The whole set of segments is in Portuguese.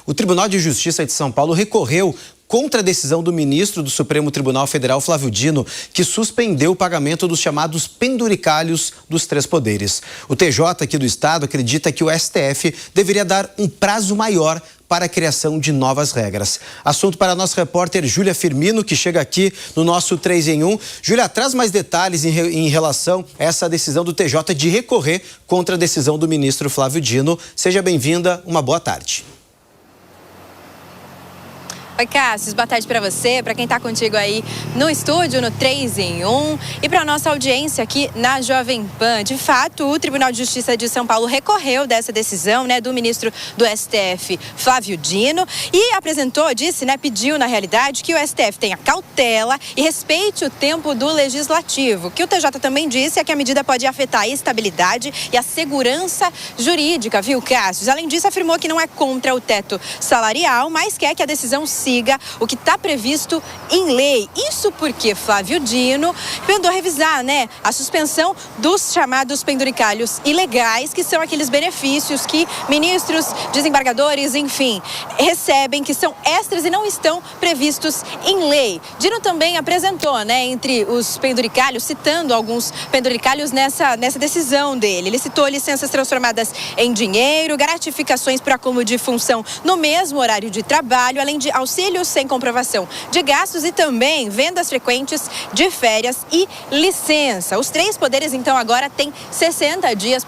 O Tribunal de Justiça de São Paulo recorreu contra a decisão do ministro do Supremo Tribunal Federal, Flávio Dino, que suspendeu o pagamento dos chamados penduricalhos dos três poderes. O TJ aqui do estado acredita que o STF deveria dar um prazo maior para a criação de novas regras. Assunto para a nossa repórter Júlia Firmino, que chega aqui no nosso 3 em 1. Júlia, traz mais detalhes em relação a essa decisão do TJ de recorrer contra a decisão do ministro Flávio Dino. Seja bem-vinda, uma boa tarde. Oi, Cássio, boa tarde para você, para quem está contigo aí no estúdio, no 3 em 1 e para a nossa audiência aqui na Jovem Pan. De fato, o Tribunal de Justiça de São Paulo recorreu dessa decisão, do ministro do STF, Flávio Dino, e pediu na realidade que o STF tenha cautela e respeite o tempo do legislativo. O que o TJ também disse é que a medida pode afetar a estabilidade e a segurança jurídica, viu, Cássio? Além disso, afirmou que não é contra o teto salarial, mas quer que a decisão siga o que está previsto em lei. Isso porque Flávio Dino mandou revisar, a suspensão dos chamados penduricalhos ilegais, que são aqueles benefícios que ministros, desembargadores, enfim, recebem, que são extras e não estão previstos em lei. Dino também apresentou, entre os penduricalhos, citando alguns penduricalhos nessa decisão dele. Ele citou licenças transformadas em dinheiro, gratificações por acúmulo de função no mesmo horário de trabalho, além de auxílios sem comprovação de gastos e também vendas frequentes de férias e licença. Os três poderes, então, agora têm 60 dias,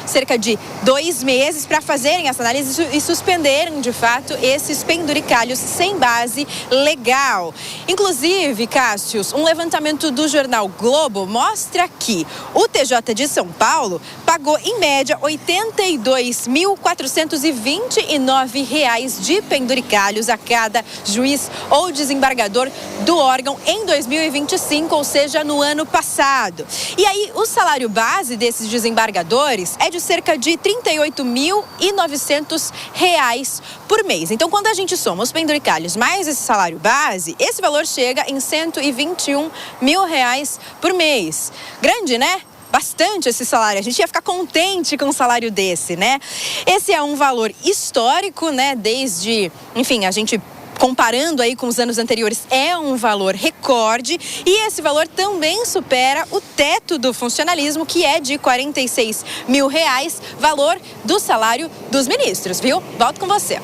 cerca de 2 meses para fazerem essa análise e suspenderem, de fato, esses penduricalhos sem base legal. Inclusive, Cássius, um levantamento do jornal Globo mostra que o TJ de São Paulo pagou, em média, R$ 82.429 de penduricalhos a cada juiz ou desembargador do órgão em 2025, ou seja, no ano passado. E aí, o salário base desses desembargadores é de cerca de R$ 38.900 por mês. Então, quando a gente soma os penduricalhos mais esse salário base, esse valor chega em R$ 121 mil por mês. Grande, né? Bastante esse salário, a gente ia ficar contente com um salário desse, Esse é um valor histórico, desde, enfim, a gente comparando aí com os anos anteriores, é um valor recorde, e esse valor também supera o teto do funcionalismo, que é de R$ 46 mil, valor do salário dos ministros, viu? Volto com você.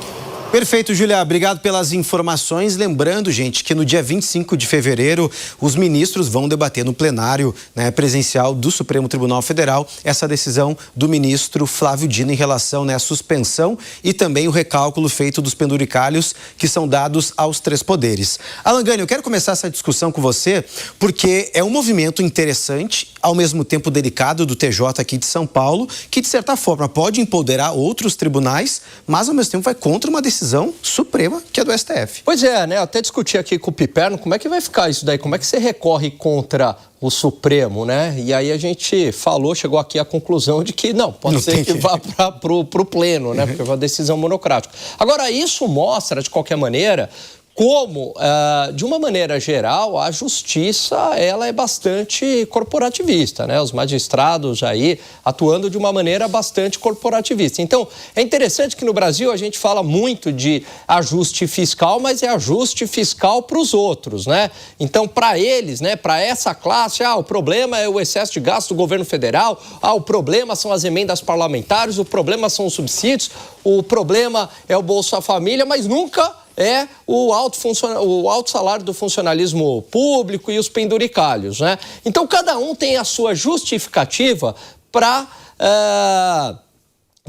Perfeito, Júlia. Obrigado pelas informações. Lembrando, gente, que no dia 25 de fevereiro, os ministros vão debater no plenário presencial do Supremo Tribunal Federal essa decisão do ministro Flávio Dino em relação à suspensão e também o recálculo feito dos penduricalhos que são dados aos três poderes. Alan Gani, eu quero começar essa discussão com você porque é um movimento interessante, ao mesmo tempo delicado, do TJ aqui de São Paulo, que de certa forma pode empoderar outros tribunais, mas ao mesmo tempo vai contra uma decisão suprema que é do STF. Pois é, Eu até discuti aqui com o Piperno como é que vai ficar isso daí, como é que você recorre contra o Supremo, E aí a gente chegou aqui à conclusão de que pode ser que vá para o pleno, Porque é uma decisão monocrática. Agora, isso mostra, de qualquer maneira, como, de uma maneira geral, a justiça ela é bastante corporativista, Os magistrados aí atuando de uma maneira bastante corporativista. Então, é interessante que no Brasil a gente fala muito de ajuste fiscal, mas é ajuste fiscal para os outros, Então, para eles, para essa classe, o problema é o excesso de gasto do governo federal, o problema são as emendas parlamentares, o problema são os subsídios, o problema é o Bolsa Família, mas nunca é o alto salário do funcionalismo público e os penduricalhos, Então, cada um tem a sua justificativa para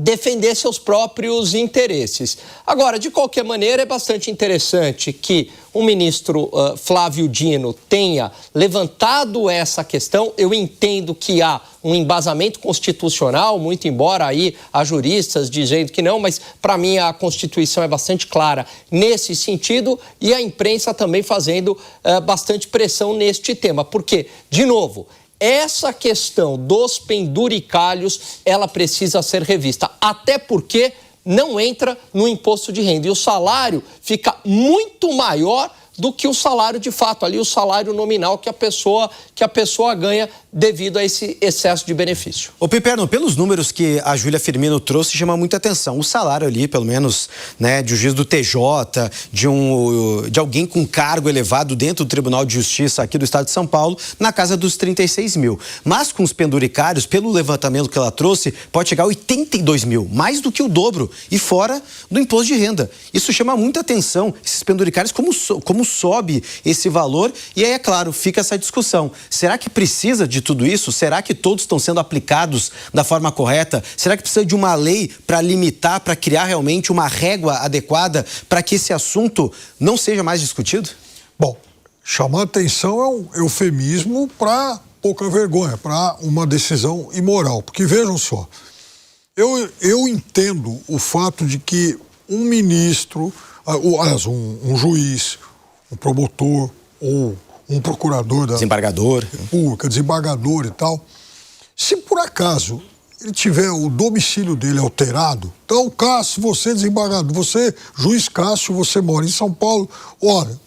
defender seus próprios interesses. Agora, de qualquer maneira, é bastante interessante que o ministro Flávio Dino tenha levantado essa questão. Eu entendo que há um embasamento constitucional, muito embora aí há juristas dizendo que não, mas para mim a Constituição é bastante clara nesse sentido, e a imprensa também fazendo bastante pressão neste tema, porque, de novo, essa questão dos penduricalhos, ela precisa ser revista, até porque não entra no imposto de renda e o salário fica muito maior do que o salário de fato, ali o salário nominal que a pessoa ganha devido a esse excesso de benefício. Ô Piperno, pelos números que a Júlia Firmino trouxe, chama muita atenção. O salário ali, pelo menos, né, de um juiz do TJ, de alguém com cargo elevado dentro do Tribunal de Justiça aqui do Estado de São Paulo, na casa dos 36 mil. Mas com os penduricários, pelo levantamento que ela trouxe, pode chegar a 82 mil, mais do que o dobro, e fora do imposto de renda. Isso chama muita atenção, esses penduricários, como sobe esse valor, e aí, é claro, fica essa discussão. Será que precisa de tudo isso? Será que todos estão sendo aplicados da forma correta? Será que precisa de uma lei para limitar, para criar realmente uma régua adequada para que esse assunto não seja mais discutido? Bom, chamar atenção é um eufemismo para pouca vergonha, para uma decisão imoral. Porque vejam só, eu entendo o fato de que um ministro, aliás, um juiz, um promotor ou um procurador da desembargador República, desembargador e tal, se por acaso ele tiver o domicílio dele alterado, então, Cássio, você desembargador, você, juiz Cássio, você mora em São Paulo, ora,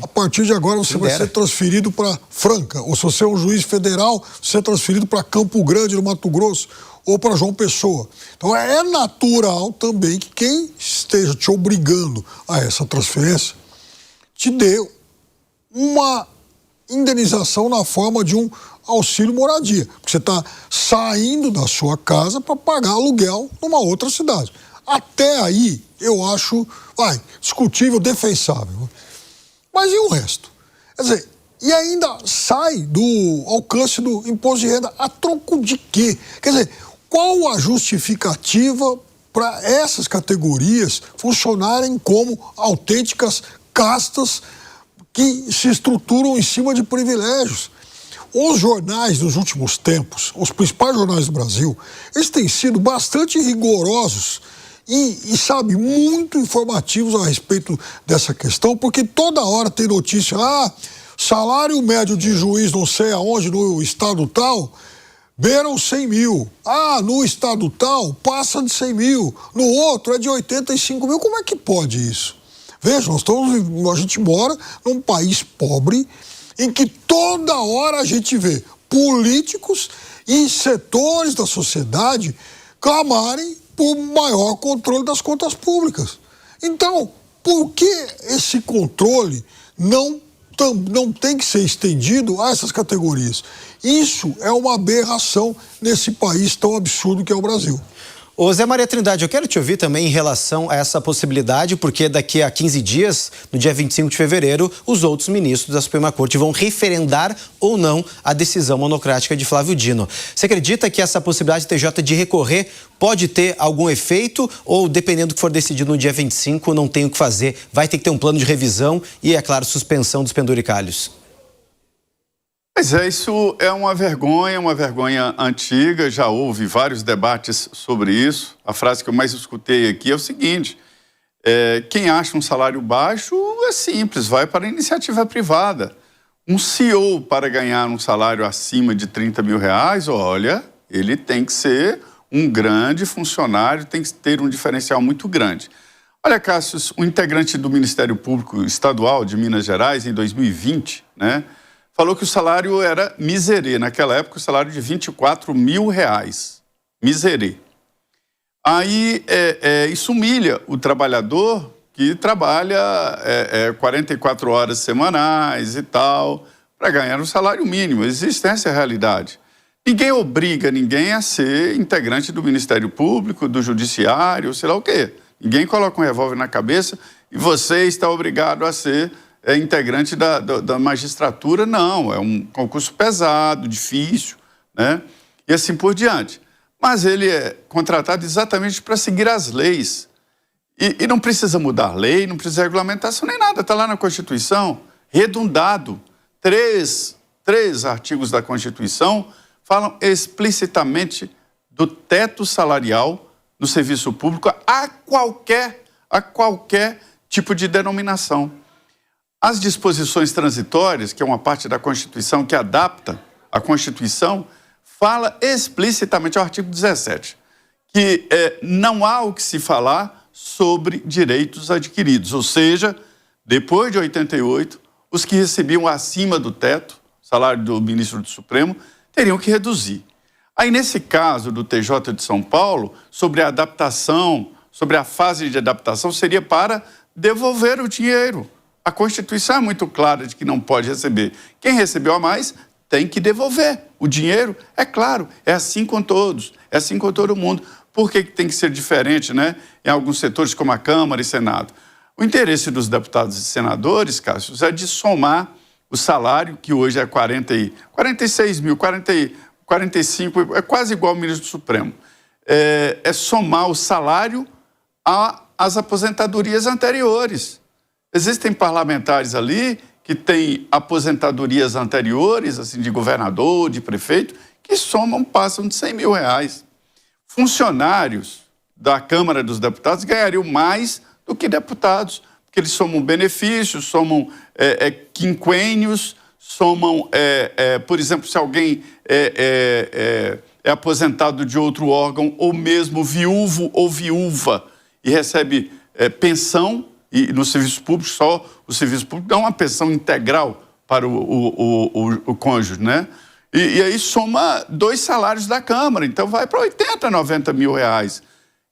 a partir de agora você vai ser transferido para Franca, ou se você é um juiz federal, você é transferido para Campo Grande, no Mato Grosso, ou para João Pessoa. Então é natural também que quem esteja te obrigando a essa transferência te dê uma indenização na forma de um auxílio moradia, porque você está saindo da sua casa para pagar aluguel numa outra cidade. Até aí eu acho, discutível, defensável. Mas e o resto? Quer dizer, e ainda sai do alcance do imposto de renda a troco de quê? Quer dizer, qual a justificativa para essas categorias funcionarem como autênticas castas que se estruturam em cima de privilégios? Os jornais dos últimos tempos, os principais jornais do Brasil, eles têm sido bastante rigorosos e sabe, muito informativos a respeito dessa questão, porque toda hora tem notícia, salário médio de juiz não sei aonde, no estado tal, beiram 100 mil. No estado tal, passa de 100 mil. No outro é de 85 mil. Como é que pode isso? Veja, a gente mora num país pobre em que toda hora a gente vê políticos e setores da sociedade clamarem por maior controle das contas públicas. Então, por que esse controle não tem que ser estendido a essas categorias? Isso é uma aberração nesse país tão absurdo que é o Brasil. Ô Zé Maria Trindade, eu quero te ouvir também em relação a essa possibilidade, porque daqui a 15 dias, no dia 25 de fevereiro, os outros ministros da Suprema Corte vão referendar ou não a decisão monocrática de Flávio Dino. Você acredita que essa possibilidade do TJ de recorrer pode ter algum efeito ou, dependendo do que for decidido no dia 25, não tem o que fazer, vai ter que ter um plano de revisão e, é claro, suspensão dos penduricalhos? Pois é, isso é uma vergonha antiga, já houve vários debates sobre isso. A frase que eu mais escutei aqui é o seguinte, quem acha um salário baixo é simples, vai para a iniciativa privada. Um CEO para ganhar um salário acima de 30 mil reais, olha, ele tem que ser um grande funcionário, tem que ter um diferencial muito grande. Olha, Cássio, um integrante do Ministério Público Estadual de Minas Gerais, em 2020, né? Falou que o salário era miserê. Naquela época, o salário de 24 mil reais. Miserê. Aí, isso humilha o trabalhador que trabalha 44 horas semanais e tal, para ganhar um salário mínimo. Existe essa realidade. Ninguém obriga ninguém a ser integrante do Ministério Público, do Judiciário, sei lá o quê. Ninguém coloca um revólver na cabeça e você está obrigado a ser integrante da magistratura, não. É um concurso pesado, difícil, né? E assim por diante. Mas ele é contratado exatamente para seguir as leis. E não precisa mudar lei, não precisa regulamentação nem nada. Está lá na Constituição, redundado. Três artigos da Constituição falam explicitamente do teto salarial no serviço público a qualquer tipo de denominação. As disposições transitórias, que é uma parte da Constituição que adapta a Constituição, fala explicitamente, ao artigo 17, que não há o que se falar sobre direitos adquiridos, ou seja, depois de 88, os que recebiam acima do teto, salário do ministro do Supremo, teriam que reduzir. Aí, nesse caso do TJ de São Paulo, sobre a adaptação, sobre a fase de adaptação, seria para devolver o dinheiro. A Constituição é muito clara de que não pode receber. Quem recebeu a mais tem que devolver o dinheiro, é claro. É assim com todos, é assim com todo mundo. Por que tem que ser diferente, né? Em alguns setores como a Câmara e Senado? O interesse dos deputados e senadores, Cássio, é de somar o salário, que hoje é 46 mil, 45, é quase igual ao ministro do Supremo. É somar o salário às aposentadorias anteriores. Existem parlamentares ali que têm aposentadorias anteriores, assim, de governador, de prefeito, que passam de 100 mil reais. Funcionários da Câmara dos Deputados ganhariam mais do que deputados, porque eles somam benefícios, somam quinquênios, somam, por exemplo, se alguém é aposentado de outro órgão, ou mesmo viúvo ou viúva, e recebe pensão, e no serviço público, só o serviço público dá uma pensão integral para o cônjuge, né? E aí soma 2 salários da Câmara, então vai para 80, 90 mil reais.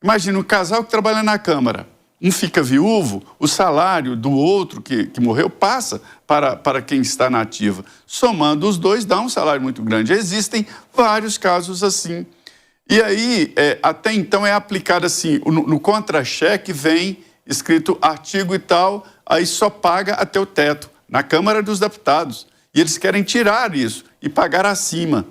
Imagina um casal que trabalha na Câmara, um fica viúvo, o salário do outro que morreu passa para quem está na ativa. Somando os 2 dá um salário muito grande. Existem vários casos assim. E aí, até então é aplicado assim, no contra-cheque vem escrito artigo e tal, aí só paga até o teto, na Câmara dos Deputados. E eles querem tirar isso e pagar acima.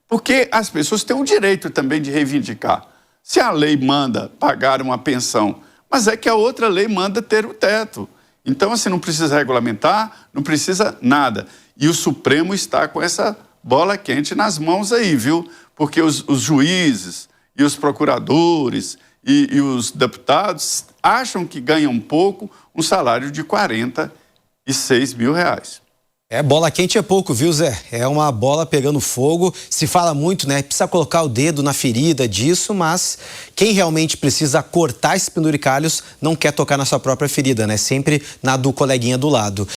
Porque as pessoas têm o direito também de reivindicar. Se a lei manda pagar uma pensão, mas é que a outra lei manda ter o teto. Então, assim, não precisa regulamentar, não precisa nada. E o Supremo está com essa bola quente nas mãos aí, viu? Porque os juízes e os procuradores e os deputados acham que ganham pouco um salário de 46 mil reais. Bola quente é pouco, viu, Zé? É uma bola pegando fogo. Se fala muito, né? Precisa colocar o dedo na ferida disso, mas quem realmente precisa cortar esses penduricalhos não quer tocar na sua própria ferida, né? Sempre na do coleguinha do lado.